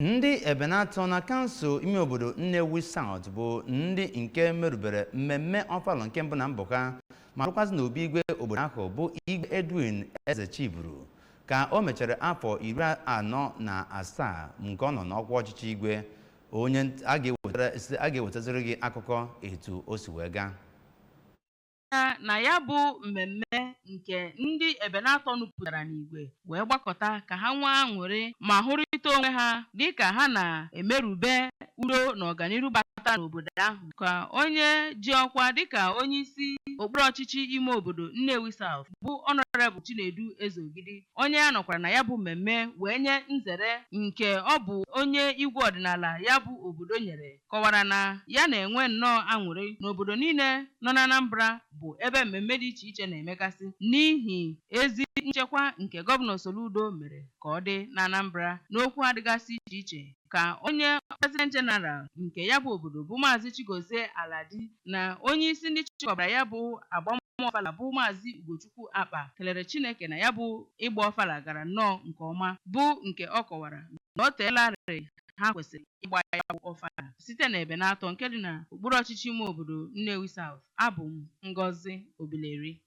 Ndị Ebenator na kansụl ime obodo Nnewi South bụ ndị nke merubere mmemme ọfalọ nke mbụ na mbụ ha ma rụkwazị n'obi igwe obodo ahụ bụ Igwe Edwin Ezechiburu ka o mechara afọ 47 nke ọ nọ n'ọkwa ọchịchị igwe. Onye a ga-ewetaziri gị akụkọ etu o si wee gaa na ya bụ mmemme nke ndị Ebenator nupụtara n'igwe wee gbakọta ka ha nwee aṅụrị ma hụrịta onwe ha dịka ha na-emerube udo na ọganihu bata n'obodo ahụ. Ka onye ji ọkwa dịka onye isi okpuru ọchịchị ime obodo Nnewi South bụ Honorable Chinedu Ezogidi, onye ya nọkwara na ya bụ mmemme wee nye nzere nke ọ bụ onye igwe ọdịnala ya bụ obodo nyere, kọwara na ya na-enwe nnọọ aṅụrị n'obodo niile nọ na Anambra bụ ebe mmemme dị iche iche na-emegasị n'ihi ezi nchekwa nke Gọvanọ Soludo mere ka ọ dị na Anambra n'okwu adịgasị iche iche. Ka onye President General nke ya bụ obodo bụ Maazị Chigozie Aladi na onye isi ndị chịkọbara ya bụ agbamọfala bụ Maazị Ugochukwu Akpa kelere Chineke na ya bụ ịgba ọfala gara nnọọ nke ọma, bụ nke ọ kọwara na o teelarị ha kwesịrị ịgba ya bụ ọfala site na Ebenator nke dị na okpuru ọchịchị ime obodo Nnewi South. Abụ m Ngozi Obileri.